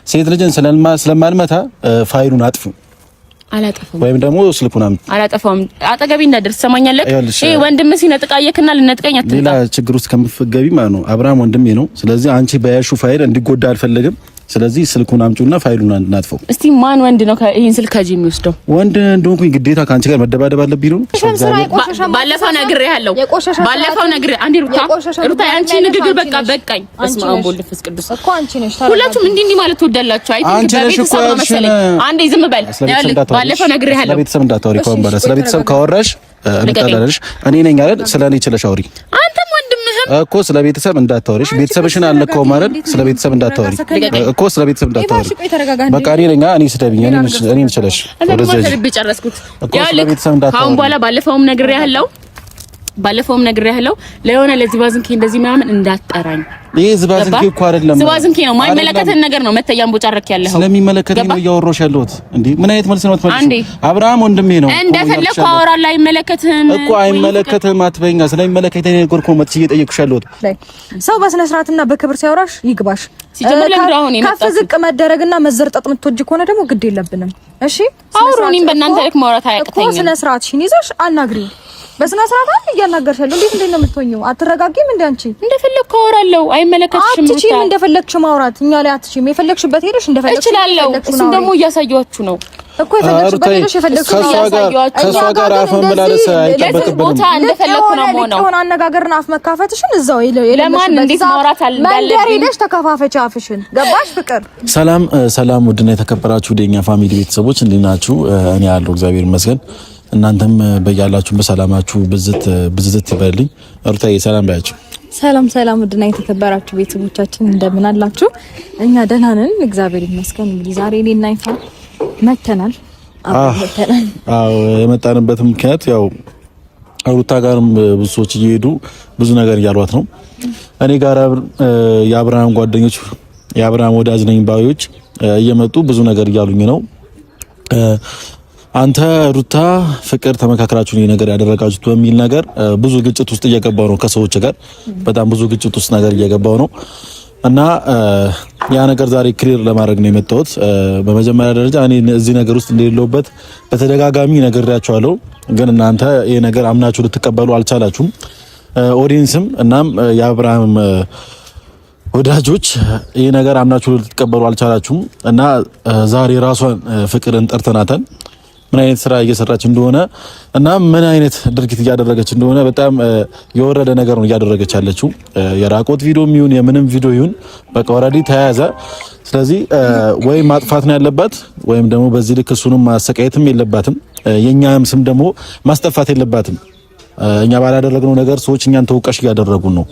ሴት ልጅን ስለማልመታ ፋይሉን አጥፉ። አላጠፋም ወይም ደግሞ ስልኩን አላጠፋም። አጠገቤ እንዳደርስ ሰማኛለህ። ይሄ ወንድም ሲነጥቃየክና ልነጥቀኝ አትጣ። ሌላ ችግር ውስጥ ከምትገቢ ማለት ነው። አብርሃም ወንድሜ ነው። ስለዚህ አንቺ በያሹ ፋይል እንዲጎዳ አልፈልግም። ስለዚህ ስልኩን አምጪውና ፋይሉን እናጥፈው። እስቲ ማን ወንድ ነው ይሄን ስልክ ከጂ የሚወስደው? ወንድ እንደሆንኩኝ ግዴታ ካንቺ ጋር መደባደብ አለብኝ ነው? ባለፈው ነግሬሃለሁ። ባለፈው ነግሬ አንዴ ሩታ አንቺ ንግግር በቃ በቃኝ። በስመ አብ ወወልድ ወመንፈስ ቅዱስ እኮ አንቺ ነሽ። ሁላችሁም እንዲህ ማለት ትወዳላችሁ። አይ ቲንክ በቤተሰብ ነው መሰለኝ። አንዴ ዝም በል። ባለፈው ነግሬሃለሁ። ስለቤተሰብ እንዳታወሪ ከሆነ በኋላ ስለቤተሰብ ካወራሽ እንጣላለሽ። እኔ ነኝ አይደል? ስለኔ ችለሽ አውሪ። አንተም ወንድምህም እኮ ስለቤተሰብ እንዳታወሪሽ። ቤተሰብሽን አልነካውም ማለት ስለቤተሰብ እንዳታወሪ እኮ ስለቤተሰብ እንዳታወሪ። በቃ እኔ ነኝ እኔ ስደብኝ እኔ ችለሽ ወደዚህ ጨረስኩት። ካሁን በኋላ ባለፈውም ነግሬሃለሁ ለሆነ ለዚህ ባዝንኪ እንደዚህ ምናምን እንዳትጠራኝ። ይሄ ዝባዝንኪ እኮ አይደለም፣ ዝባዝንኪ ነው። ማይመለከተን ነገር ነው መተያም ቦጫረክ ያለው። ስለሚመለከተኝ ነው እያወራሽ ያለሁት። እንዴ ምን አይነት መልስ ነው የምትመልሺው? አብርሃም ወንድሜ ነው እንደፈለኩ አወራለሁ። አይመለከትህም እኮ አይመለከትህም አትበይኛ። ስለሚመለከተኝ ነገር እኮ መጥቼ እየጠየኩሽ ያለሁት። ሰው በስነ ስርዓትና በክብር ሲያወራሽ ይግባሽ። ከፍ ዝቅ መደረግና መዘርጠጥ የምትወጂ ከሆነ ደግሞ ግድ የለብንም። እሺ አውሩኝም በእናንተ ልክ ማውራት አያቅተኝም እኮ። ስነ ስርዓትሽን ይዘሽ አናግሪው። በስነ ስርዓት እያናገርሻለሁ። እንዴት እንደምትሆኚው አትረጋጊም? እንዴ አንቺ እንደፈለኩ አወራለሁ። አይመለከትሽም። አትችይም እንደፈለክሽ ማውራት። እኛ ላይ አትችይም። የፈለክሽበት ሄደሽ እንደፈለክሽ እችላለሁ። እሱም ደግሞ እያሳየኋችሁ ነው እኮ የፈለክሽበት ሄደሽ የፈለክሽው እያሳየኋችሁ። ከሷ ጋር አፍ መመላለስ አይጠበቅብንም። ቦታ እንደፈለኩ ነው የምሆነው። ሆነ አነጋገርና አፍ መካፈትሽን እዛው ለማን እንዴት ማውራት አለብኝ? ሄደሽ ተከፋፈች አፍሽን። ገባሽ ፍቅር? ሰላም ውድና የተከበራችሁ ደኛ ፋሚሊ ቤተሰቦች እንዴት ናችሁ? እኔ ያለው እግዚአብሔር ይመስገን። እናንተም በያላችሁ በሰላማችሁ ብዝት ይበልኝ። ሩታዬ ሰላም ባያችሁ። ሰላም ውድና የተከበራችሁ ቤተሰቦቻችን እንደምን አላችሁ? እኛ ደህና ነን እግዚአብሔር ይመስገን። እንግዲህ ዛሬ እኔና ይፋ መተናል። የመጣንበት ምክንያት ያው ሩታ ጋርም ብዙ ሰዎች እየሄዱ ብዙ ነገር እያሏት ነው። እኔ ጋር የአብርሃም ጓደኞች የአብርሃም ወዳጅ ነኝ ባዮች እየመጡ ብዙ ነገር እያሉኝ ነው። አንተ ሩታ ፍቅር ተመካክራችሁ ነው ነገር ያደረጋችሁት በሚል ነገር ብዙ ግጭት ውስጥ እየገባው ነው። ከሰዎች ጋር በጣም ብዙ ግጭት ውስጥ ነገር እየገባው ነው እና ያ ነገር ዛሬ ክሊር ለማድረግ ነው የመጣሁት። በመጀመሪያ ደረጃ እኔ እዚህ ነገር ውስጥ እንደሌለውበት በተደጋጋሚ ነግሬያችኋለሁ፣ ግን እናንተ ይሄ ነገር አምናችሁ ልትቀበሉ አልቻላችሁም። ኦዲየንስም እናም የአብርሃም ወዳጆች ይሄ ነገር አምናችሁ ልትቀበሉ አልቻላችሁም እና ዛሬ ራሷን ፍቅርን ጠርተናታል። ምን አይነት ስራ እየሰራች እንደሆነ እና ምን አይነት ድርጊት እያደረገች እንደሆነ በጣም የወረደ ነገር ነው እያደረገች ያለችው። የራቆት ቪዲዮም ይሁን የምንም ቪዲዮ ይሁን በቃ ኦሬዲ ተያያዘ። ስለዚህ ወይ ማጥፋት ነው ያለባት ወይም ደግሞ በዚህ ልክ እሱንም ማሰቃየትም የለባትም። የኛም ስም ደግሞ ማስጠፋት የለባትም። እኛ ባላደረግነው ነገር ሰዎች እኛን ተወቃሽ እያደረጉን ነው።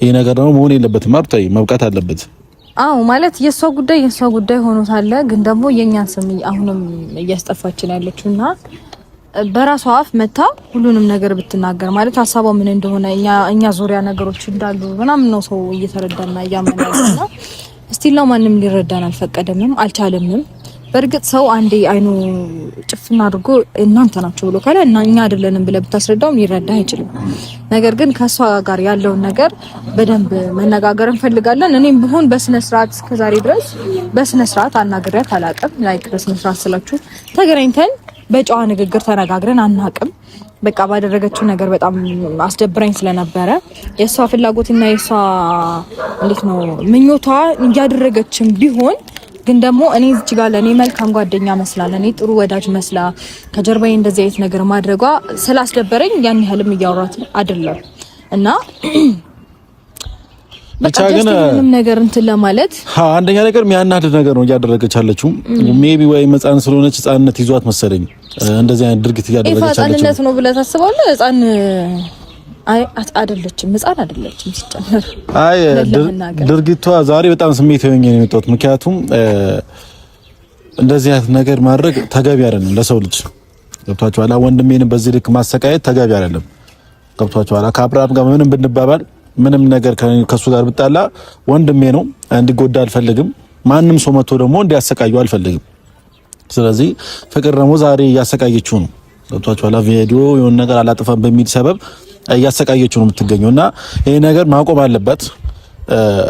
ይሄ ነገር ደግሞ መሆን የለበትም። አብታይ መብቃት አለበት። አዎ ማለት የሷ ጉዳይ ሆኖ ሳለ ግን ደግሞ የኛን ስም አሁንም እያስጠፋችን ያለችውና በራሷ አፍ መታ ሁሉንም ነገር ብትናገር ማለት ሀሳቧ ምን እንደሆነ እኛ ዙሪያ ነገሮች እንዳሉ ምናምን ነው ሰው እየተረዳና እያመናልና እስቲል ነው ማንም ሊረዳን አልፈቀደምም አልቻለምም። በእርግጥ ሰው አንዴ አይኑ ጭፍና አድርጎ እናንተ ናችሁ ብሎ ካለ እና እኛ አይደለንም ብለህ ብታስረዳው ሊረዳ አይችልም። ነገር ግን ከሷ ጋር ያለውን ነገር በደንብ መነጋገር እንፈልጋለን። እኔም ቢሆን በስነ ስርዓት እስከዛሬ ድረስ በስነ ስርዓት አናግሬያት አላውቅም። ላይክ በስነ ስርዓት ስላችሁ ተገናኝተን በጨዋ ንግግር ተነጋግረን አናውቅም። በቃ ባደረገችው ነገር በጣም አስደብራኝ ስለነበረ የሷ ፍላጎትና የሷ እንዴት ነው ምኞቷ እያደረገችም ቢሆን ግን ደግሞ እኔ እዚህ ጋር ለኔ መልካም ጓደኛ መስላ ለኔ ጥሩ ወዳጅ መስላ ከጀርባዬ እንደዚህ አይነት ነገር ማድረጓ ስላስደበረኝ ያን ያህልም እያወራት አይደለም እና ብቻ ግን ምንም ነገር እንትን ለማለት አንደኛ ነገር የሚያናድድ ነገር ነው እያደረገች ያለችው። ሜቢ ወይ መጻን ስለሆነች ህፃንነት ይዟት መሰለኝ እንደዚህ አይነት ድርጊት እያደረገች ያለችው። ህፃንነት ነው ብለህ ታስባለህ? ህፃን አይደለችም፣ ህፃን አይደለችም ሲጨመር። አይ ድርጊቷ ዛሬ በጣም ስሜት ሆኜ ነው የመጣሁት። ምክንያቱም እንደዚህ አይነት ነገር ማድረግ ተገቢ አይደለም ለሰው ልጅ። ገብቷችኋል? ወንድሜን በዚህ ልክ ማሰቃየት ተገቢ አይደለም። ገብቷችኋል? ከአብርሃም ጋር ምንም ብንባባል ምንም ነገር ከሱ ጋር ብጣላ ወንድሜ ነው፣ እንዲጎዳ አልፈልግም። ማንም ሰው መጥቶ ደግሞ እንዲያሰቃዩ አልፈልግም። ስለዚህ ፍቅር ደግሞ ዛሬ እያሰቃየችው ነው። ገብቷችኋል? ቪዲዮ የሆነ ነገር አላጠፋም በሚል ሰበብ እያሰቃየችው ነው የምትገኘውና ይሄ ነገር ማቆም አለበት።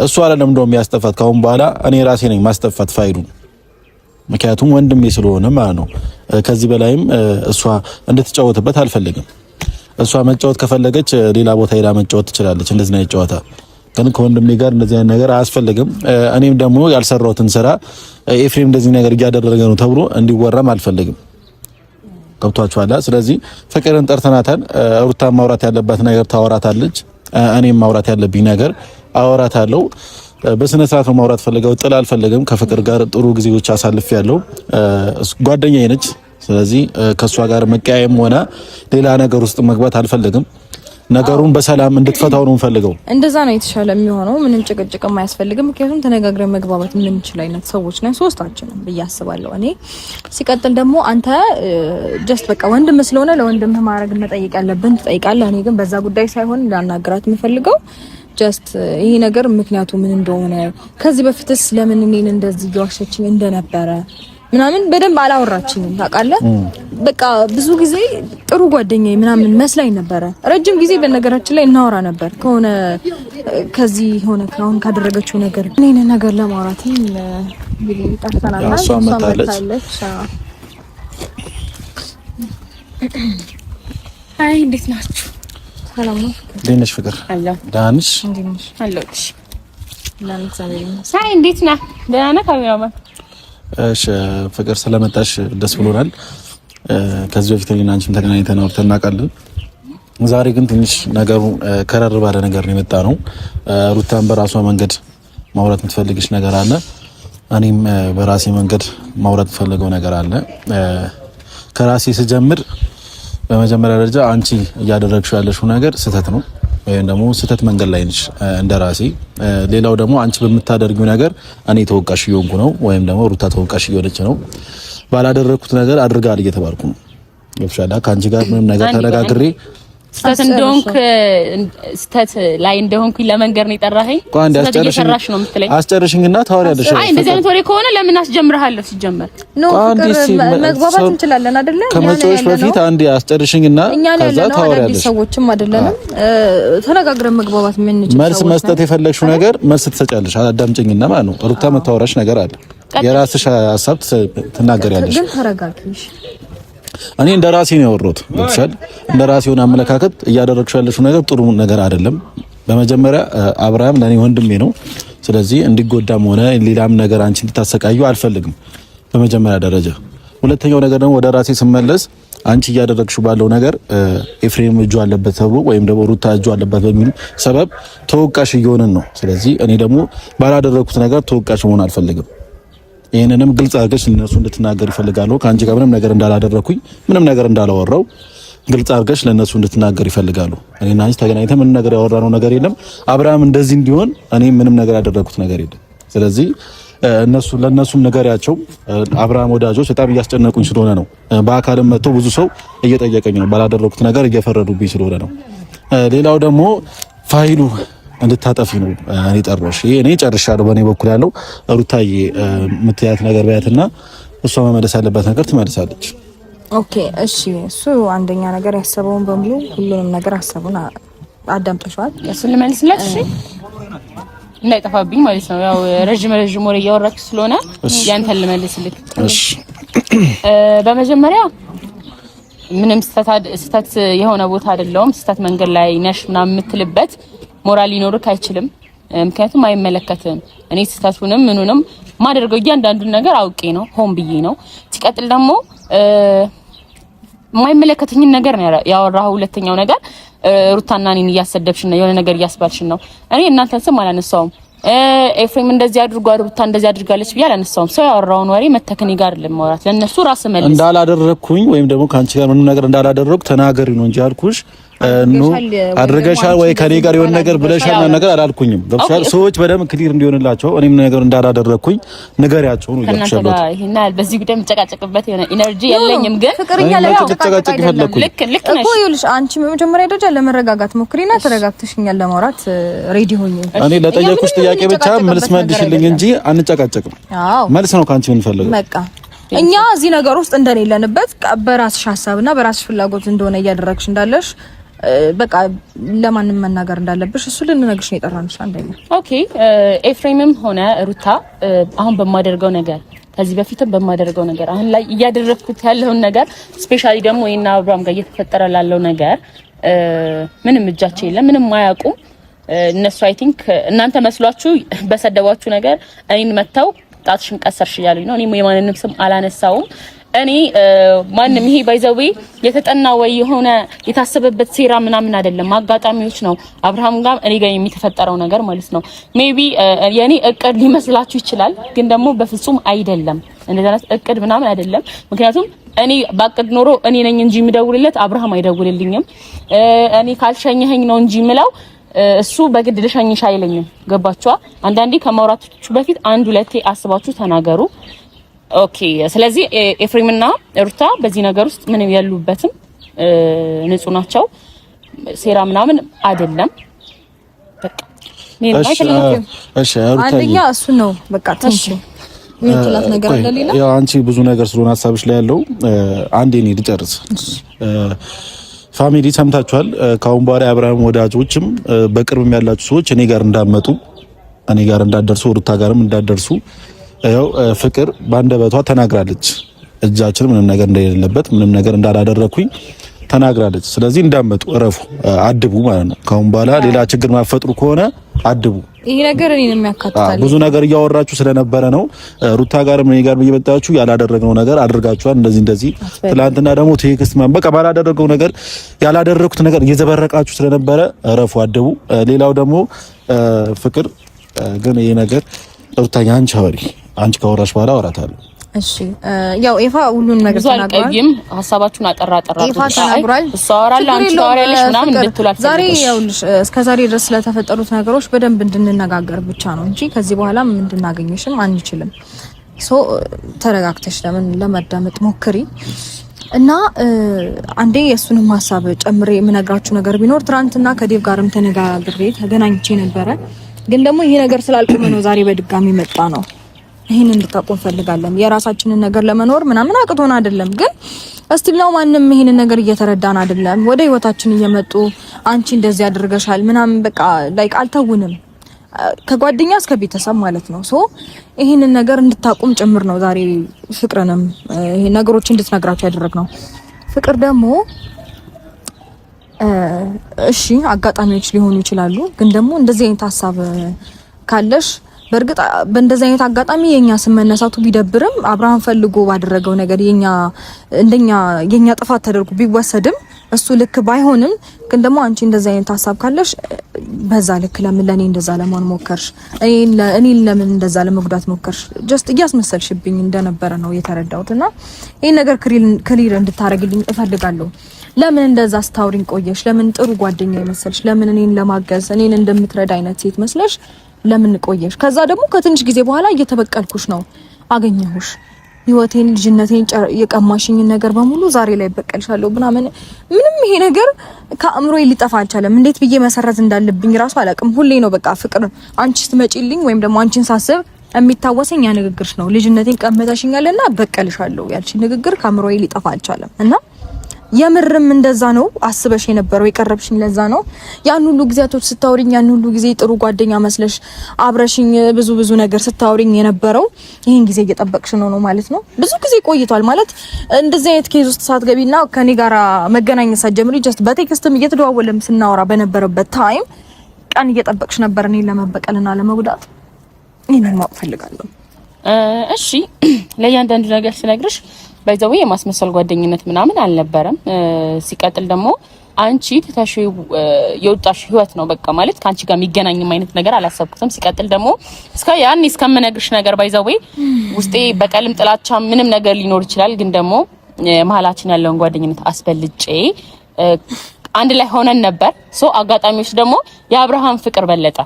እሱ አይደለም እንደውም ያስጠፋት ካሁን በኋላ እኔ ራሴ ነኝ ማስጠፋት ፋይሉን። ምክንያቱም ወንድሜ ስለሆነ ማለት ነው። ከዚህ በላይም እሷ እንድትጫወትበት አልፈልግም። እሷ መጫወት ከፈለገች ሌላ ቦታ ሄዳ መጫወት ትችላለች። እንደዚህ ነው ጨዋታ። ግን ከወንድሜ ጋር እንደዚህ አይነት ነገር አያስፈልግም። እኔም ደግሞ ያልሰራሁትን ስራ ኤፍሬም እንደዚህ ነገር እያደረገ ነው ተብሎ እንዲወራም አልፈልግም። ገብቷችኋል? ስለዚህ ፍቅርን ጠርተናታል። ሩታ ማውራት ያለባት ነገር ታወራታለች። እኔም ማውራት ያለብኝ ነገር አወራታለሁ። በስነ ስርዓት ነው ማውራት ፈልገው ጥል አልፈልግም። ከፍቅር ጋር ጥሩ ጊዜዎች አሳልፌያለሁ። ጓደኛዬ ነች። ስለዚህ ከሷ ጋር መቀያየም ሆነ ሌላ ነገር ውስጥ መግባት አልፈልግም። ነገሩን በሰላም እንድትፈታው ነው የምፈልገው። እንደዛ ነው የተሻለ የሚሆነው። ምንም ጭቅጭቅ የማያስፈልግም። ምክንያቱም ተነጋግረን መግባባት የምንችል አይነት ሰዎች ነን ሶስታችንም ብዬ አስባለሁ እኔ። ሲቀጥል ደግሞ አንተ ጀስት በቃ ወንድም ስለሆነ ለወንድምህ ማድረግ መጠየቅ ያለብን ትጠይቃለህ። እኔ ግን በዛ ጉዳይ ሳይሆን ላናግራት የምፈልገው ጀስት ይሄ ነገር ምክንያቱ ምን እንደሆነ ከዚህ በፊትስ ለምን እኔን እንደዚህ እየዋሸችኝ እንደነበረ ምናምን በደንብ አላወራችኝም ታውቃለህ። በቃ ብዙ ጊዜ ጥሩ ጓደኛዬ ምናምን መስላኝ ነበረ። ረጅም ጊዜ በነገራችን ላይ እናወራ ነበር ከሆነ ከዚህ ሆነ ካሁን ካደረገችው ነገር እኔን ነገር ለማውራት እንግዲህ ጠርተናል። እሷ መታለች። አይ እንዴት ናችሁ? ሰላም ነው? እንዴት ነሽ ፍቅር? ደህና ነሽ? አለሁልሽ። አይ እንዴት ነህ? ደህና ነህ ካሜራማን? እሺ ፍቅር ስለመጣሽ ደስ ብሎናል። ከዚህ በፊት እኔና አንቺም ተገናኝተን አውርተን እናውቃለን። ዛሬ ግን ትንሽ ነገሩ ከረር ባለ ነገር ነው የመጣ ነው። ሩታን በራሷ መንገድ ማውራት የምትፈልግሽ ነገር አለ። እኔም በራሴ መንገድ ማውራት የምፈልገው ነገር አለ። ከራሴ ስጀምር በመጀመሪያ ደረጃ አንቺ እያደረግሽው ያለሽው ነገር ስህተት ነው፣ ወይም ደግሞ ስህተት መንገድ ላይ ነሽ እንደራሴ። ሌላው ደግሞ አንቺ በምታደርጊው ነገር እኔ ተወቃሽ እየሆንኩ ነው፣ ወይም ደግሞ ሩታ ተወቃሽ እየሆነች ነው። ባላደረኩት ነገር አድርጋል እየተባልኩ ነው። ገብሻላ? ከአንቺ ጋር ምንም ነገር ተነጋግሬ ስህተት እንደሆንክ ስህተት ላይ እንደሆንኩኝ ለመንገር ነው የጠራኸኝ። ስህተት እየሰራሽ ነው የምትለኝ። አስጨርሽኝና ታወሪያለሽ። አይ እንደዚህ አይነት ወሬ ከሆነ ለምን አስጀምርሃለሁ? ሲጀመር ነው መግባባት እንችላለን አይደለ? ከመጮሽ በፊት አንዴ አስጨርሽኝና ከዛ ታወሪያለሽ። ሰዎችም አይደለንም ተነጋግረን መግባባት ምን እንችላለን። መልስ መስጠት የፈለግሽው ነገር መልስ ትሰጫለሽ። አዳምጪኝና ማለት ነው። ሩታ መታወራሽ ነገር አለ። የራስሽ ሀሳብ ትናገሪያለሽ። ግን ተረጋግሽ። እኔ እንደራሴ ነው ያወራሁት። ብቻል እንደራሴውን አመለካከት እያደረግሽ ያለሽው ነገር ጥሩ ነገር አይደለም። በመጀመሪያ አብርሃም ለኔ ወንድሜ ነው። ስለዚህ እንዲጎዳም ሆነ ሌላም ነገር አንቺ እንድታሰቃዩ አልፈልግም በመጀመሪያ ደረጃ። ሁለተኛው ነገር ደግሞ ወደ ራሴ ስመለስ አንቺ እያደረግሽው ባለው ነገር ኤፍሬም እጁ አለበት ተብሎ ወይም ደግሞ ሩታ እጁ አለበት በሚል ሰበብ ተወቃሽ እየሆነን ነው። ስለዚህ እኔ ደግሞ ባላደረኩት ነገር ተወቃሽ መሆን አልፈልግም። ይሄንንም ግልጽ አድርገሽ ለነሱ እንድትናገር ይፈልጋሉ። ከአንቺ ጋር ምንም ነገር እንዳላደረኩኝ ምንም ነገር እንዳላወራው ግልጽ አድርገሽ ለነሱ እንድትናገር ይፈልጋሉ። እኔና አንቺ ተገናኝተን ምንም ነገር ያወራነው ነገር የለም። አብርሃም እንደዚህ እንዲሆን እኔ ምንም ነገር ያደረኩት ነገር የለም። ስለዚህ ለነሱም ነገሪያቸው። አብርሃም ወዳጆች በጣም እያስጨነቁኝ ስለሆነ ነው። በአካልም መጥቶ ብዙ ሰው እየጠየቀኝ ነው። ባላደረኩት ነገር እየፈረዱብኝ ስለሆነ ነው። ሌላው ደግሞ ፋይሉ እንድታጠፊ ነው እኔ ጠራሽ። እኔ ጨርሻለሁ በእኔ በኩል ያለው። ሩታዬ የምትያት ነገር በያትና እሷ መመለስ ያለበት ነገር ትመልሳለች። ኦኬ እሺ። እሱ አንደኛ ነገር ያሰበውን በሙሉ ሁሉንም ነገር ሀሳቡን አዳምጠሻል። እሱን ልመልስለት እሺ፣ እንዳይጠፋብኝ ማለት ነው። ያው ረጅም ወሬ እያወራችሁ ስለሆነ ያንተን ልመልስልክ እሺ። በመጀመሪያ ምንም ስህተት የሆነ ቦታ አይደለሁም። ስህተት መንገድ ላይ ነሽ ምናምን የምትልበት ሞራል ሊኖርክ አይችልም። ምክንያቱም አይመለከትም። እኔ ስህተቱንም ምኑንም ማደርገው እያንዳንዱን ነገር አውቄ ነው፣ ሆን ብዬ ነው። ሲቀጥል ደግሞ የማይመለከተኝን ነገር ነው ያወራኸው። ሁለተኛው ነገር ሩታና እኔን እያሰደብሽና የሆነ ነገር እያስባልሽን ነው። እኔ እናንተን ስም አላነሳውም። ኤፍሬም እንደዚህ አድርጓል፣ ሩታ እንደዚህ አድርጋለች ብዬ አላነሳውም። ሰው ያወራውን ወሬ መተከኒ ጋር ለማውራት ለነሱ ራስ መልስ እንዳላደረኩኝ ወይም ደግሞ ካንቺ ጋር ምንም ነገር እንዳላደረኩ ተናገሪ ነው እንጂ አልኩሽ አድርገሻል ወይ ከኔ ጋር የሆነ ነገር ብለሻል ነገር አላልኩኝም። ገብሻል? ሰዎች በደም ክሊር እንዲሆንላቸው እኔም ነገር እንዳላደረኩኝ ንገሪያቸው ነው ያልኩሽ። ይሄና በዚህ ጉዳይ የምጨቃጨቅበት የሆነ ኢነርጂ የለኝም። ግን ፍቅርኛ ላይ ተጨቃጨቅ ይፈልኩ ልክ ነሽ እኮ ይኸውልሽ። አንቺ በመጀመሪያ ደረጃ ለመረጋጋት ሞክሪና ተረጋግተሽኛል ለማውራት ሬዲ ሆኜ እኔ ለጠየቁሽ ጥያቄ ብቻ መልስ መልሽልኝ እንጂ አንጨቃጨቅም። መልስ ነው ካንቺ የምንፈልገው። በቃ እኛ እዚህ ነገር ውስጥ እንደሌለንበት በራስሽ ሀሳብና በራስሽ ፍላጎት እንደሆነ እያደረግሽ እንዳለሽ በቃ ለማንም መናገር እንዳለብሽ እሱ ልንነግርሽ ነው የጠራንሽ። አንደኛ ኦኬ ኤፍሬምም ሆነ ሩታ አሁን በማደርገው ነገር ከዚህ በፊትም በማደርገው ነገር አሁን ላይ እያደረኩት ያለውን ነገር ስፔሻሊ ደግሞ የና አብርሃም ጋር እየተፈጠረ ላለው ነገር ምንም እጃቸው የለም፣ ምንም አያውቁም እነሱ። አይ ቲንክ እናንተ መስሏችሁ በሰደባችሁ ነገር እኔን መተው ጣትሽን ቀሰርሽ እያሉኝ ነው። እኔ የማንንም ስም አላነሳውም። እኔ ማንንም ይሄ ባይዘዌ የተጠና ወይ የሆነ የታሰበበት ሴራ ምናምን አይደለም፣ አጋጣሚዎች ነው። አብርሃም ጋር እኔ ጋር የሚተፈጠረው ነገር ማለት ነው። ሜቢ የኔ እቅድ ሊመስላችሁ ይችላል፣ ግን ደግሞ በፍጹም አይደለም። እንደዛ እቅድ ምናምን አይደለም። ምክንያቱም እኔ ባቅድ ኖሮ እኔ ነኝ እንጂ የምደውልለት አብርሃም አይደውልልኝም። እኔ ካልሸኘኸኝ ነው እንጂ የምለው እሱ በግድ ልሸኝሽ አይለኝም። ገባችኋ? አንዳንዴ ከማውራታችሁ በፊት አንድ ሁለቴ አስባችሁ ተናገሩ። ኦኬ። ስለዚህ ኤፍሬምና ሩታ በዚህ ነገር ውስጥ ምንም ያሉበትም ንጹህ ናቸው። ሴራ ምናምን አይደለም። በቃ እሺ አንደኛ እሱ ነው በቃ ትንሽ ምንትላት ነገር እንደሌላ ያው አንቺ ብዙ ነገር ስለሆነ ሀሳብሽ ላይ ያለው አንዴ እኔ ልጨርስ። ፋሚሊ ሰምታችኋል። ካሁን በኋላ አብርሃም ወዳጆችም በቅርብም ያላችሁ ሰዎች እኔ ጋር እንዳመጡ እኔ ጋር እንዳደርሱ ሩታ ጋርም እንዳደርሱ ያው ፍቅር ባንደበቷ ተናግራለች። እጃችን ምንም ነገር እንደሌለበት ምንም ነገር እንዳላደረኩኝ ተናግራለች። ስለዚህ እንዳመጡ እረፉ፣ አድቡ ማለት ነው። ካሁን በኋላ ሌላ ችግር ማፈጥሩ ከሆነ አድቡ። ይሄ ነገር እኔን የሚያካትታል። ብዙ ነገር እያወራችሁ ስለነበረ ነው። ሩታ ጋርም እኔ ጋር እየመጣችሁ ያላደረግነው ነገር አድርጋችኋል፣ እንደዚህ ትላንትና ደግሞ ቴክስት በቃ ባላደረገው ነገር ያላደረኩት ነገር እየዘበረቃችሁ ስለነበረ እረፉ፣ አድቡ። ሌላው ደግሞ ፍቅር ግን ይሄ ነገር ሩታኛ አንቺ ካወራሽ በኋላ አወራታለሁ። እሺ ያው ኤፋ ሁሉን ነገር ተናግሯል። ሀሳባችሁን አጠራጠራ ኤፋ ተናግሯል። እሷራላ አንቺ ታወሪያለሽ ምናምን እንድትላል ዛሬ ያውልሽ እስከዛሬ ድረስ ስለተፈጠሩት ነገሮች በደንብ እንድንነጋገር ብቻ ነው እንጂ ከዚህ በኋላ ምን እንድናገኝሽም አንችልም። ተረጋግተሽ ለማዳመጥ ሞክሪ እና አንዴ የሱንም ሀሳብ ጨምሬ የምነግራችሁ ነገር ቢኖር ትናንትና ከዴቭ ጋርም ተገናኝቼ ነበረ። ግን ደግሞ ይሄ ነገር ስላልቆመ ነው ዛሬ በድጋሚ መጣ ነው። ይሄን እንድታቆም ፈልጋለን። የራሳችንን ነገር ለመኖር ምናምን አቅቶን አይደለም፣ ግን እስቲ ነው ማንንም ይሄን ነገር እየተረዳን አይደለም። ወደ ህይወታችን እየመጡ አንቺ እንደዚህ ያደርገሻል ምናምን በቃ ላይክ አልተውንም፣ ከጓደኛ እስከ ቤተሰብ ማለት ነው። ይሄንን ነገር እንድታቆም ጭምር ነው ዛሬ ፍቅርንም ይሄ ነገሮች እንድትነግራቸው ያደረግነው። ፍቅር ደግሞ እሺ አጋጣሚዎች ሊሆኑ ይችላሉ፣ ግን ደግሞ እንደዚህ አይነት ሀሳብ ካለሽ በእርግጥ በእንደዚህ አይነት አጋጣሚ የኛ ስም መነሳቱ ቢደብርም አብርሃም ፈልጎ ባደረገው ነገር የኛ ጥፋት ተደርጎ ቢወሰድም እሱ ልክ ባይሆንም፣ ግን ደግሞ አንቺ እንደዚህ አይነት ሀሳብ ካለሽ በዛ ልክ ለምን ለኔ እንደዛ ለማን ሞከርሽ? እኔ ለምን እንደዛ ለመጉዳት ሞከርሽ? ጀስት እያስመሰልሽብኝ እንደነበረ ነው የተረዳሁትና ይሄን ነገር ክሊር እንድታረግልኝ እፈልጋለሁ። ለምን እንደዛ ስታውሪኝ ቆየሽ? ለምን ጥሩ ጓደኛ ይመስልሽ? ለምን እኔን ለማገዝ እኔን እንደምትረዳ አይነት ሴት መስለሽ ለምን ቆየሽ? ከዛ ደግሞ ከትንሽ ጊዜ በኋላ እየተበቀልኩሽ ነው አገኘሁሽ። ህይወቴን ልጅነቴን የቀማሽኝ ነገር በሙሉ ዛሬ ላይ በቀልሻለሁ ምናምን። ምንም ይሄ ነገር ከአእምሮዬ ሊጠፋ አልቻለም። እንዴት ብዬ መሰረት እንዳለብኝ ራሱ አላውቅም። ሁሌ ነው በቃ ፍቅር አንቺ ስትመጪልኝ ወይም ደግሞ አንቺን ሳስብ የሚታወሰኝ ያ ንግግርሽ ነው። ልጅነቴን ቀምተሽኛልና በቀልሻለሁ ያልሽ ንግግር ከአእምሮዬ ሊጠፋ አልቻለም እና የምርም እንደዛ ነው አስበሽ የነበረው የቀረብሽኝ ለዛ ነው። ያን ሁሉ ጊዜያቶች ስታወሪኝ ያን ሁሉ ጊዜ ጥሩ ጓደኛ መስለሽ አብረሽኝ ብዙ ነገር ስታወሪኝ የነበረው ይሄን ጊዜ እየጠበቅሽ ነው ማለት ነው። ብዙ ጊዜ ቆይቷል ማለት እንደዚህ አይነት ኬዝ ውስጥ ሳትገቢና ከኔ ጋራ መገናኘት ሳትጀምሪ ጀስት በቴክስትም እየተደዋወለም ስናወራ በነበረበት ታይም ቀን እየጠበቅሽ ነበር እኔን ለመበቀልና ለመጉዳት። ይሄንን ማወቅ ፈልጋለሁ። እሺ ለእያንዳንዱ ነገር ስነግርሽ ባይዘው የማስመሰል ጓደኝነት ምናምን አልነበረም። ሲቀጥል ደግሞ አንቺ ተታሽ የወጣሽ ህይወት ነው በቃ ማለት ካንቺ ጋር የሚገናኝም አይነት ነገር አላሰብኩትም። ሲቀጥል ደግሞ እስከምነግርሽ ነገር ባይዘው ውስጤ በቀልም ጥላቻ ምንም ነገር ሊኖር ይችላል። ግን ደግሞ መሀላችን ያለውን ጓደኝነት አስበልጬ አንድ ላይ ሆነን ነበር። አጋጣሚዎች ደግሞ የአብርሃም ፍቅር በለጠ።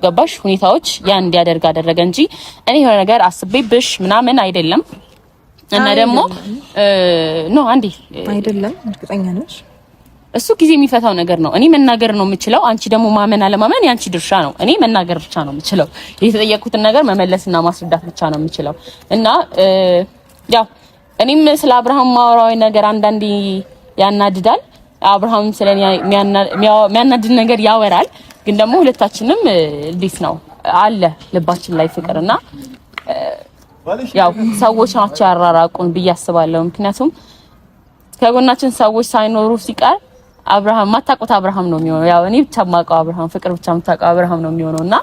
ገባሽ? ሁኔታዎች ያን እንዲያደርግ አደረገ እንጂ እኔ የሆነ ነገር አስቤብሽ ምናምን አይደለም። እና ደግሞ አንዴ አይደለም እርግጠኛ ነሽ? እሱ ጊዜ የሚፈታው ነገር ነው። እኔ መናገር ነው የምችለው። አንቺ ደግሞ ማመን አለማመን ያንቺ ድርሻ ነው። እኔ መናገር ብቻ ነው የምችለው። የተጠየቁትን ነገር መመለስና ማስረዳት ብቻ ነው የምችለው። እና ያው እኔም ስለ አብርሃም ማወራዊ ነገር አንዳንዴ ያናድዳል። አብርሃም ስለኔ የሚያናድድ ነገር ያወራል። ግን ደግሞ ሁለታችንም እንዴት ነው አለ ልባችን ላይ ፍቅርና ያው ሰዎች ናቸው ያራራቁን ብዬ አስባለሁ። ምክንያቱም ከጎናችን ሰዎች ሳይኖሩ ሲቀር አብርሃም ማታውቁት አብርሃም ነው የሚሆነው። ያው እኔ ብቻ ማውቀው አብርሃም ፍቅር ብቻ የምታውቀው አብርሃም ነው የሚሆነውና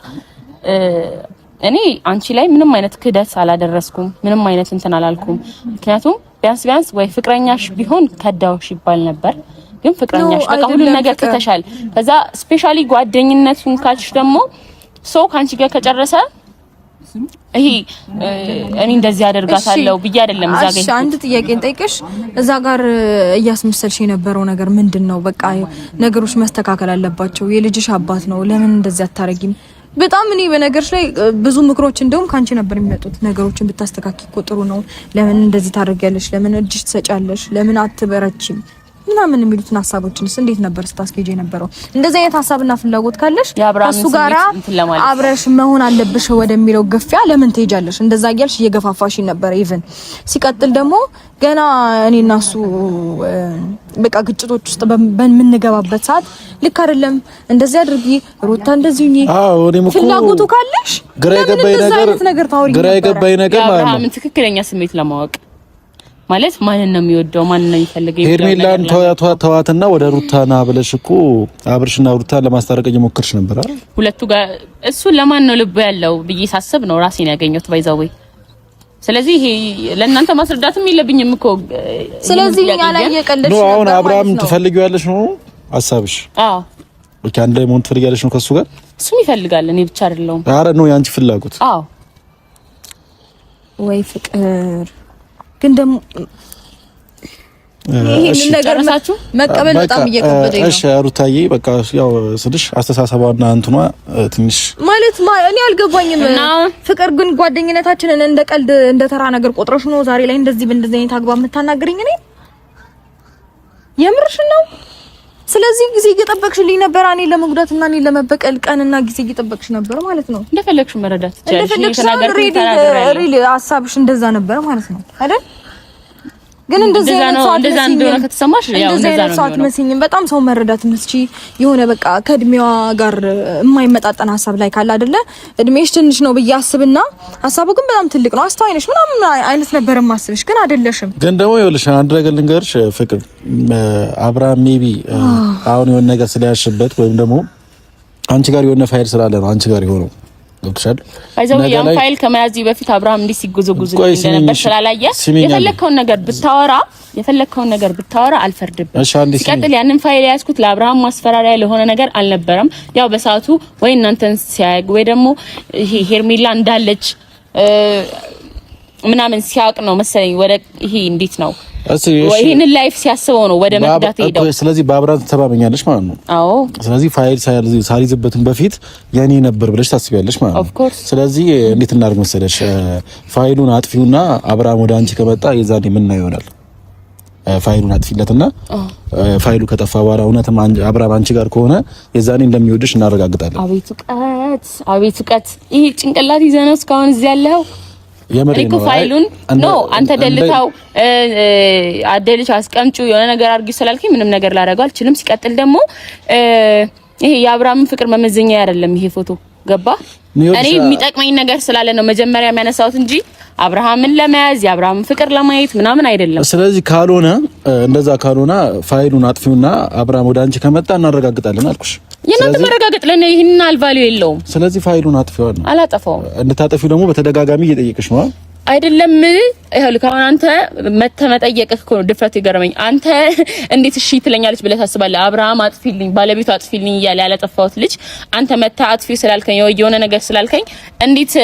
እኔ አንቺ ላይ ምንም አይነት ክህደት አላደረስኩም፣ ምንም አይነት እንትን አላልኩም። ምክንያቱም ቢያንስ ወይ ፍቅረኛሽ ቢሆን ከዳውሽ ይባል ነበር። ግን ፍቅረኛሽ በቃ ሁሉ ነገር ትተሻል። ከዛ ስፔሻሊ ጓደኝነቱን ካልሽ ደግሞ ሰው ካንቺ ጋር ከጨረሰ ይሄ እኔ እንደዚህ አደርጋታለሁ ብዬ አይደለም እዛ ጋር አንድ ጥያቄ እንጠይቅሽ። እዛ ጋር እያስመሰልሽ የነበረው ነገር ምንድነው? በቃ ነገሮች መስተካከል አለባቸው። የልጅሽ አባት ነው፣ ለምን እንደዚህ አታረጊም? በጣም እኔ በነገርሽ ላይ ብዙ ምክሮች እንደውም ካንቺ ነበር የሚመጡት። ነገሮችን ብታስተካክል እኮ ጥሩ ነው። ለምን እንደዚህ ታደርጊያለሽ? ለምን እጅሽ ትሰጫለሽ? ለምን አትበረቺም? ምናምን የሚሉትን ሀሳቦችንስ እንዴት ነበር ስታስኬጅ የነበረው? እንደዚህ አይነት ሀሳብና ፍላጎት ካለሽ እሱ ጋራ አብረሽ መሆን አለብሽ ወደሚለው ገፊያ ለምን ትሄጃለሽ? እንደዛ እያልሽ እየገፋፋሽ ነበር። ኢቭን ሲቀጥል ደግሞ ገና እኔና እሱ በቃ ግጭቶች ውስጥ በምንገባበት ሰዓት ልክ አይደለም እንደዚህ አድርጊ ሩታ እንደዚህ ሁኚ ፍላጎቱ ካለሽ ግራ የገባኝ ነገር ማለት ነው ትክክለኛ ስሜት ለማወቅ ማለት ማንን ነው የሚወደው ማንን ነው የሚፈልገው? ሄርሜላን ተዋትና ወደ ሩታና ብለሽ እኮ አብርሽና ሩታን ለማስታረቅ እየሞከርሽ ነበር አይደል? ሁለቱ ጋር እሱ ለማን ነው ልብ ያለው ብዬ ሳስብ ነው ራሴን ያገኘሁት ባይዛው። ስለዚህ ይሄ ለእናንተ ማስረዳትም የለብኝም እኮ። ስለዚህ ያላ እየቀለድሽ ነው። አሁን አብርሃም ትፈልጊዋለሽ ነው ሐሳብሽ? አዎ ኦኬ። አንድ ላይ መሆን ትፈልጊያለሽ ነው ከሱ ጋር? እሱም ይፈልጋል፣ እኔ ብቻ አይደለሁም። አረ ነው ያንቺ ፍላጎት? አዎ ወይ ፍቅር ግን ደግሞ ይሄን ነገር መቀበል በጣም እየከበደኝ ነው። እሺ ሩታዬ በቃ ያው ስልሽ አስተሳሰባና እንትኗ ትንሽ ማለት እኔ አልገባኝም። ፍቅር ግን ጓደኝነታችንን እንደ ቀልድ እንደ ተራ ነገር ቆጥረሽ ነው ዛሬ ላይ እንደዚህ በእንደዚህ አይነት አግባብ የምታናግሪኝ? እኔ የምርሽ ነው? ስለዚህ ጊዜ እየጠበቅሽልኝ ነበር እኔ ለመጉዳትና እኔ ለመበቀል ቀንና ጊዜ እየጠበቅሽ ነበር ማለት ነው። እንደፈለግሽ መረዳት ትችያለሽ። ሪሊ ሀሳብሽ እንደዛ ነበር ማለት ነው አይደል? ግን እንደዛ እንደሆነ ከተሰማሽ ያው እንደዛ ነው የሚሆነው። በጣም ሰው መረዳት መስጪ የሆነ በቃ ከእድሜዋ ጋር የማይመጣጠን ሀሳብ ላይ ካለ አይደለ እድሜሽ ትንሽ ነው ብዬ አስብና ሀሳቡ ግን በጣም ትልቅ ነው አስተዋይ ነሽ ምናምን አይነት ነበር ማስብሽ ግን አይደለሽም። ግን ደግሞ ይኸውልሽ አንድ ነገር ልንገርሽ ፍቅር አብርሃም ሜቢ አሁን የሆነ ነገር ስለያሽበት ወይም ደግሞ አንቺ ጋር የሆነ ፋይል ስላለ ነው አንቺ ጋር የሆነው ገብቶሻል። አይዘው ያን ፋይል ከመያዝ በፊት አብርሃም እንዲህ ሲጎዘጉዝ እንደነበር ስላላየ የፈለከውን ነገር ብታወራ አልፈርድብም። ሲቀጥል ያንን ፋይል ያዝኩት ለአብርሃም ማስፈራሪያ ለሆነ ነገር አልነበረም። ያው በሰዓቱ ወይ እናንተን ሲያግ ወይ ደግሞ ይሄ ሄርሜላ እንዳለች ምናምን ሲያውቅ ነው መሰለኝ ወደ ይሄ እንዴት ነው ወይኔን ላይፍ ሲያስበው ነው ወደ መክዳት ሄደው። ስለዚህ በአብርሃም ተባበኛለሽ ማለት ነው? አዎ። ስለዚህ ፋይል ሳይዝበትን በፊት የኔ ነበር ብለሽ ታስቢያለሽ ማለት ነው? ስለዚህ እንዴት እናድርግ መሰለሽ ፋይሉን አጥፊውና አብርሃም ወደ አንቺ ከመጣ የዛኔ ምን ይሆናል? ፋይሉን አጥፊለትና ፋይሉ ከጠፋ በኋላ እውነትም አብርሃም አንቺ ጋር ከሆነ የዛኔ እንደሚወድሽ እናረጋግጣለን። አቤት እውቀት! ይሄ ጭንቅላት ይዘህ ነው እስካሁን እዚህ ያለው? እኮ ፋይሉን ነው አንተ ደልታው አደልሽ አስቀምጩ የሆነ ነገር አድርጊ ስላልከኝ ምንም ነገር ላደርገው አልችልም። ሲቀጥል ደግሞ ይሄ የአብርሃምን ፍቅር መመዘኛ አይደለም ይሄ ፎቶ ገባ። እኔ የሚጠቅመኝ ነገር ስላለ ነው መጀመሪያ የሚያነሳውት እንጂ አብርሃምን ለመያዝ የአብርሃምን ፍቅር ለማየት ምናምን አይደለም። ስለዚህ ካልሆነ እንደዛ ካልሆነ ፋይሉን አጥፊውና አብርሃም ወደ አንቺ ከመጣ እናረጋግጣለን አልኩሽ። የናንተ መረጋገጥ ለኔ ይሄን አልቫልዩ የለውም። ስለዚህ ፋይሉን አጥፊው ነው። አላጠፋውም። እንድታጠፊው ደግሞ በተደጋጋሚ እየጠየቅሽ ነው አይደለም? ይሄው ልካውን አንተ መጠየቅህ እኮ ነው ድፍረት ይገርመኝ። አንተ እንዴት እሺ ትለኛለች ብለህ ታስባለህ? አብርሃም አጥፊልኝ ባለቤቱ አጥፊልኝ እያለ ያላጠፋሁት ልጅ አንተ መታ አጥፊው ስላልከኝ የሆነ ነገር ስላልከኝ እንዴት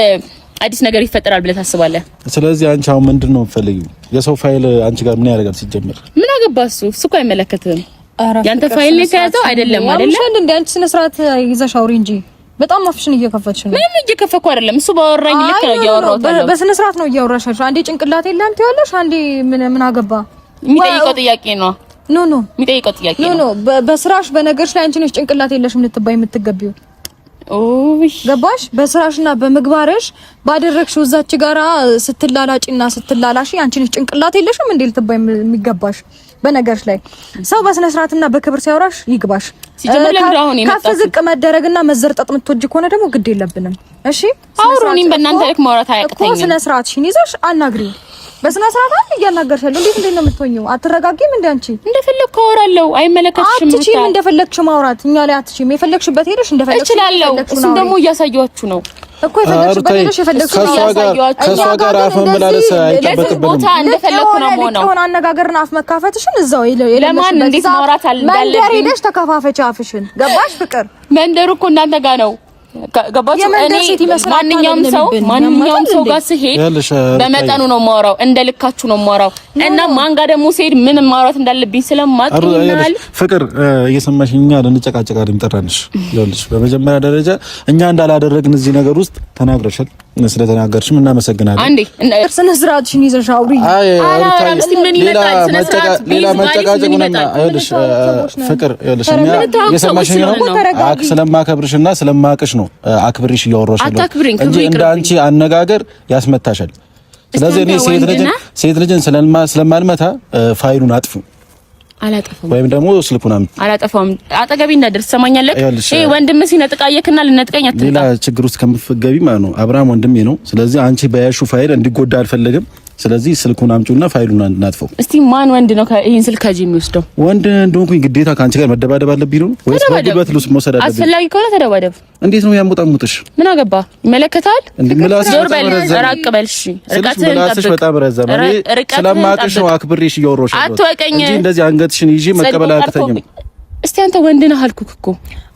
አዲስ ነገር ይፈጠራል ብለህ ታስባለህ? ስለዚህ አንቺ አሁን ምንድነው የምትፈልጊው? የሰው ፋይል አንቺ ጋር ምን ያደርጋል ሲጀመር? ምን አገባሱ? እሱ እኮ አይመለከትም። ያንተ ፋይል ነው የተያዘው አይደለም አይደለም? እንዴ አንቺ ስነ ስርዓት ይዘሽ አውሪ እንጂ በጣም አፍሽን እየከፈትሽ ነው። ምንም እየከፈኩ አይደለም። እሱ ባወራኝ ልክ ነው እያወራሁት ነው። በስነ ስርዓት ነው እያወራሽ። አንዴ ጭንቅላት የለም ትይዋለሽ፣ አንዴ ምን አገባ? የሚጠይቀው ጥያቄ ነው። ኖ የሚጠይቀው ጥያቄ ነው። ኖ በስራሽ በነገርሽ ላይ አንቺ ነሽ ጭንቅላት የለሽም ልትባይ የምትገቢው። ገባሽ? በስራሽና በምግባርሽ ባደረግሽው እዛች ጋራ ስትላላጭና ስትላላሽ አንቺ ነሽ ጭንቅላት የለሽም እንዴ ልትባይ የሚገባሽ። በነገርሽ ላይ ሰው በስነ ስርዓትና በክብር ሲያወራሽ ይግባሽ። ከፍ ዝቅ መደረግና መዘርጠጥ የምትወጂ ከሆነ ደግሞ ግድ የለብንም። እሺ አውሩኝም በእናንተ ልክ ማውራት አያቅተኝም። ስነ ስርዓትሽን ይዘሽ አናግሪው። በስነ ስርዓት አንተ እያናገርሻለሁ። እንዴት ነው የምትሆኚው? አትረጋጊም እንዴ አንቺ? እንደፈለኩ አወራለሁ። አይመለከትሽም። አትችይም። እንደፈለግሽ ማውራት እኛ ላይ አትችይም። የፈለግሽበት ሄደሽ እንደፈለግሽ እችላለሁ። እሱም ደግሞ እያሳየኋችሁ ነው እኮ የፈለግሽበት ሄደሽ የፈለግሽው ከሷ ጋር አፍ መመላለስ አይጠበቅብንም። ቦታ እንደፈለኩ ነው የምሆነው። የሆነ አነጋገርና አፍ መካፈትሽን እዛው ለማን እንዴት ማውራት እንዳለብኝ መንደር ሄደሽ ተከፋፈች አፍሽን። ገባሽ ፍቅር? መንደሩ እኮ እናንተ ጋር ነው። ገባችሁ? እኔ ማንኛውም ሰው ጋር ስሄድ በመጠኑ ነው የማወራው፣ እንደልካችሁ ነው የማወራው። እና ማን ጋር ደግሞ ስሄድ ምን ማውራት እንዳለብኝ ስለማጥናል። ፍቅር እየሰማሽኛ ልንጨቃጨቃ ልንጠራንሽ ይኸውልሽ፣ በመጀመሪያ ደረጃ እኛ እንዳላደረግን እዚህ ነገር ውስጥ ተናግረሻል። ስለተናገርሽም እናመሰግናለን። አንዴ ስነ ስርዓትሽን ይዘሽ አውሪ። ሌላ መጨቃጨቅ ምናምን ይኸውልሽ፣ ፍቅር ይኸውልሽ፣ እኛ እየሰማሽኝ ነው። ስለማከብርሽና ስለማቅሽ ነው አክብሪሽ እያወራሽ ነው እንጂ እንዳንቺ አነጋገር ያስመታሻል። ስለዚህ እኔ ሴት ልጅን ስለማልመታ ፋይሉን አጥፉ። አላጠፋም ወይም ደግሞ ስልኩን አላጠፋም። አጠገቢ እንዳደርስ ሰማኛለህ። ይሄ ወንድም ሲነጥቃየክና ልነጥቀኝ አትጣ። ሌላ ችግር ውስጥ ከምትገቢ ማለት ነው። አብርሃም ወንድሜ ነው። ስለዚህ አንቺ በያሹ ፋይል እንዲጎዳ አልፈልግም። ስለዚህ ስልኩን አምጪውና ፋይሉን እናጥፈው። እስቲ ማን ወንድ ነው ይሄን ስልክ ከጂ የሚወስደው? ወንድ እንደሆንኩኝ ግዴታ ከአንቺ ጋር መደባደብ አለብኝ ነው ወይስ በጉልበት ልውሰድ መውሰድ አለብኝ? አስፈላጊ ከሆነ ተደባደብ። እንዴት ነው ያሞጣሙጥሽ? ምን አገባ? ይመለከታል። ዞር በል፣ ራቅ በል። እሺ ርቀትህን ጠብቅ። በጣም ረዘመ። ስለማቅሽ ነው አክብሬሽ እያወራሁሽ ነው እንጂ እንደዚህ አንገትሽን ይዤ መቀበል አያቅተኝም። እስቲ አንተ ወንድ ነህ አልኩህ እኮ።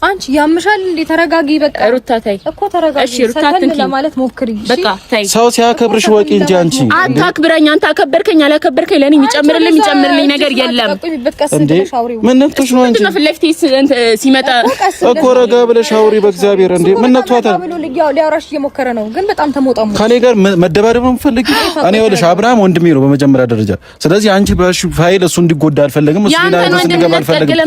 አንቺ ያምሻል እንዴ? ተረጋጊ በቃ ሩታ ታይ እኮ ተረጋጊ። እሺ ሩታ ትንኪ ለማለት ሞክሪ። በቃ ታይ። ሰው ሲያከብርሽ ወቂ እንጂ አንቺ አታክብረኝ። አንተ አከበርከኝ አላከበርከኝ ለኔ የሚጨምርልኝ ነገር የለም እንዴ። ምን ነክቶሽ ነው አንቺ? ፊት ለፊት ሲመጣ እኮ ረጋ ብለሽ አውሪ በእግዚአብሔር። እንዴ ምን ነክቷታል? ሊያወራሽ እየሞከረ ነው ግን በጣም ተሞጣሙ። ከኔ ጋር መደባደብ ነው የምፈልጊ? እኔ ወልሽ አብርሃም ወንድሜ ነው በመጀመሪያ ደረጃ። ስለዚህ አንቺ በሽ ፋይል እሱ እንዲጎዳ አልፈልግም። እሱ ሌላ ነገር እንዲገባ አልፈልግም።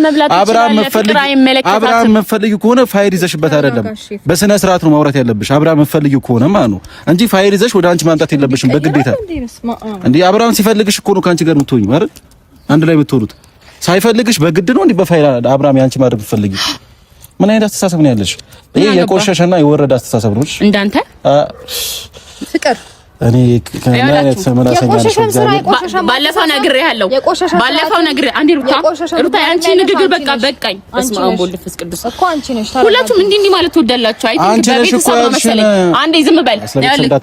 አብርሃም መፈልጊ ከሆነ ፋይል ይዘሽበት አይደለም፣ በስነ ስርዓት ነው ማውራት ያለብሽ። አብርሃም መፈልጊ ከሆነ ማለት ነው እንጂ ፋይል ይዘሽ ወደ አንቺ ማምጣት የለብሽም በግዴታ። እንዴ አብርሃም ሲፈልግሽ እኮ ነው ካንቺ ጋር የምትሆኚ አይደል? አንድ ላይ የምትሆኑት ሳይፈልግሽ በግድ ነው እንዴ በፋይል አብርሃም ያንቺ ማድረግ ብትፈልጊ? ምን አይነት አስተሳሰብ ነው ያለሽ? ይሄ የቆሸሸና የወረደ አስተሳሰብ ነው እንዳንተ ፍቅር። እኔ ከማይነት ሰመላሰኛ ባለፈው ነግሬሃለሁ። ባለፈው አንዴ ሩታ አንቺ ንግግር በቃ በቃኝ። በስመ አብ ወወልድ ወመንፈስ ቅዱስ እኮ አንቺ ነሽ። ሁላችሁም እንዲህ ማለት ትወዳላችሁ። አይ ቲንክ በቤተሰብ ነው መሰለኝ። አንዴ ዝም በል።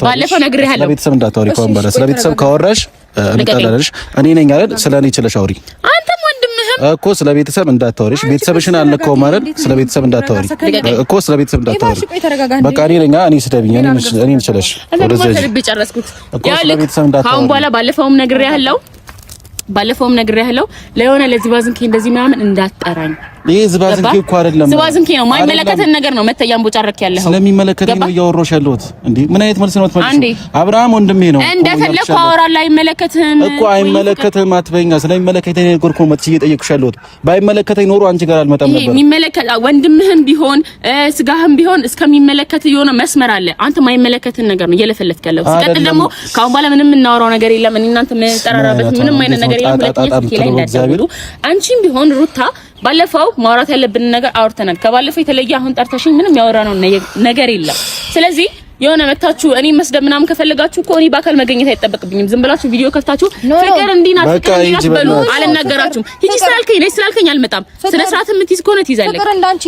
ባለፈው ነግሬሃለሁ። ስለቤተሰብ እንዳታወሪ ከሆነ በኋላ ስለቤተሰብ ካወራሽ እንጣላለሽ። እኔ ነኝ አይደል? ስለኔ ይችላልሽ አውሪ። አንተም ወንድምህም እኮ ስለቤተሰብ እንዳታወሪሽ። ቤተሰብሽን አልነካውም አይደል? ስለቤተሰብ እንዳታወሪ እኮ ስለቤተሰብ እንዳታወሪ። በቃ እኔ ነኝ። እኔ ስደብኝ እኔ ይችላልሽ ካሁን በኋላ ባለፈውም ነግሬሃለሁ ለሆነ ለዚህ ባዝንኪ እንደዚህ ምናምን እንዳትጠራኝ። ይሄ ዝባዝንኪ እኮ አይደለም፣ ዝባዝንኪ ነው። ማይመለከተን ነገር ነው መተያም ቦጫረክ ያለው። ስለሚመለከተኝ ነው እያወራሁሽ ያለሁት። እንዴ ምን አይነት መልስ ነው የምትመልሺው? አብርሃም ወንድሜ ነው። እንደፈለኩ አወራለሁ። አይመለከትህም እኮ አይመለከትህም አትበይኛ። ስለሚመለከተኝ ነገር እኮ መጥቼ እየጠየኩሽ ያለሁት። ባይመለከተኝ ኖሮ አንቺ ጋር አልመጣም ነበር። የሚመለከት ወንድምህም ቢሆን ስጋህም ቢሆን እስከሚመለከት የሆነ መስመር አለ። አንተ ማይመለከትን ነገር ነው እየለፈለክ ያለው። ሲቀጥል ደግሞ ካሁን በኋላ ምንም እናወራው ነገር የለም። እኔ እናንተ መጠራራበት ምንም አይነት ነገር የለም። ሁለተኛ ላይ እንዳትደውሉ። አንቺም ቢሆን ሩታ ባለፈው ማውራት ያለብን ነገር አውርተናል። ከባለፈው የተለየ አሁን ጠርተሽኝ ምንም ያወራነው ነገር የለም። ስለዚህ የሆነ መታችሁ እኔ መስደብ ምናምን ከፈለጋችሁ እኮ እኔ በአካል መገኘት አይጠበቅብኝም። ዝም ብላችሁ ቪዲዮ ከፍታችሁ ፍቅር እንዲና ፍቅር በሉ አልናገራችሁም። ሂጂ ስላልከኝ አልመጣም። ስነ ስርዓት የምትይዝ ከሆነ ትይዛለች። ፍቅር እንዳንቺ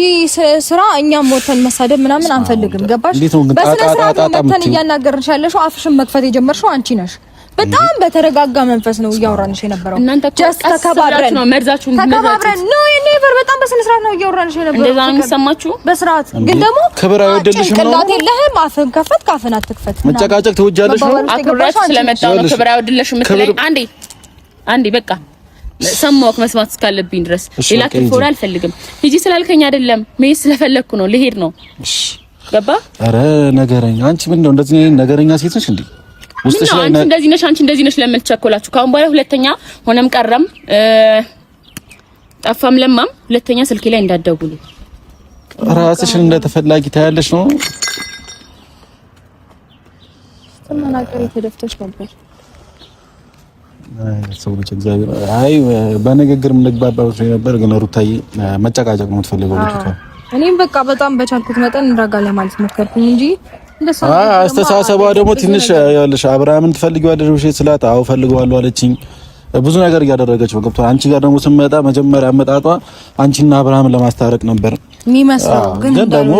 ስራ እኛም ወተን መሳደብ ምናምን አንፈልግም። ገባሽ? በስነ ስርዓት መተን እያናገርንሽ ያለሽው አፍሽን መክፈት የጀመርሽው አንቺ ነሽ። በጣም በተረጋጋ መንፈስ ነው እያወራንሽ የነበረው። ጀስት ተከባብረን ነው መርዛችሁን ተከባብረን ነው ኔቨር። በጣም በስነ ስርዓት ነው እያወራንሽ የነበረው። እንደዛ ነው የሚሰማችሁ? በስርዓት ግን ደግሞ ክብር አይወደልሽም ነው። ቅላት የለህም። አፍህን ከፈት ካፍህን አትክፈት። መጨቃጨቅ ትወጃለሽ ነው። አክብራሽ ስለመጣው ነው ክብር አይወደልሽም የምትለኝ። አንዴ በቃ ሰማሁህ መስማት እስካለብኝ ድረስ ሌላ ክፍል አልፈልግም። ሂጂ ስላልከኝ አይደለም መሄድ ስለፈለኩ ነው። ልሄድ ነው። ገባ? ኧረ ነገረኛ አንቺ ምን ነው እንደዚህ ነገረኛ ሴት ነሽ እንዴ? ውስጥሽ ላይ አንቺ እንደዚህ ነሽ ለምን ተቸኮላችሁ? ካሁን በኋላ ሁለተኛ ሆነም ቀረም ጠፋም ለማም ሁለተኛ ስልኬ ላይ እንዳትደውሉ። ራስሽን እንደተፈላጊ ታያለሽ ነው። ተመናቀሪ ተደፍተሽ ነበር። ሰው ልጅ እግዚአብሔር አይ በንግግር የምንግባባው ነበር፣ ግን ሩታዬ መጨቃጨቅ ነው የምትፈልገው ልጅቷ። እኔም በቃ በጣም በቻልኩት መጠን እንራጋ ለማለት ሞከርኩኝ እንጂ አስተሳሰቧ ደግሞ ትንሽ ያለሽ አብርሃምን ትፈልጊዋለሽ ብዬ ስላት አዎ ፈልገዋለሁ አለችኝ። ብዙ ነገር እያደረገች ነው ገብቷል። አንቺ ጋር ደግሞ ስመጣ መጀመሪያ አመጣጧ አንቺና አብርሃምን ለማስታረቅ ነበር የሚመስለው፣ ግን ደግሞ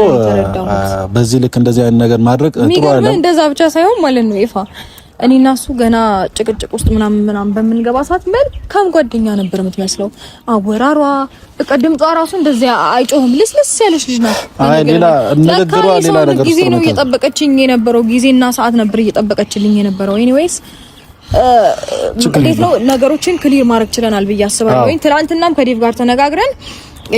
በዚህ ልክ እንደዚህ አይነት ነገር ማድረግ ጥሩ አይደለም። እንደዛ ብቻ ሳይሆን ማለት ነው ይፋ እኔና እሱ ገና ጭቅጭቅ ውስጥ ምናምን በምንገባ ሰዓት መልካም ጓደኛ ነበር የምትመስለው። አወራሯ በቃ ድምጧ ራሱ እንደዚያ አይጮህም፣ ልስልስ ያለች ልጅ ናት። አይ ሌላ ንግግሯ ሌላ ነገር ጊዜ ነው እየጠበቀችኝ የነበረው፣ ጊዜና ሰዓት ነበር እየጠበቀችልኝ የነበረው። ኤኒዌይስ እንዴት ነው ነገሮችን ክሊር ማድረግ ችለናል ብዬ አስባለሁ። ወይ ትናንትናም ከዴቭ ጋር ተነጋግረን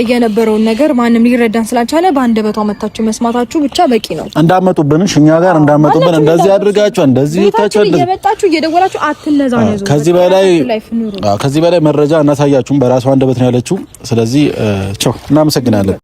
የነበረውን ነገር ማንም ሊረዳን ስላልቻለ በአንደበቷ መታችሁ መስማታችሁ ብቻ በቂ ነው። እንዳመጡብን እኛ ጋር እንዳመጡብን እንደዚህ አድርጋችሁ እንደዚህ እየመጣችሁ እየደወላችሁ አትነዛነዙ። ከዚህ በላይ መረጃ እናሳያችሁም። በራሷ አንደበት ነው ያለችው። ስለዚህ ቻው፣ እናመሰግናለን።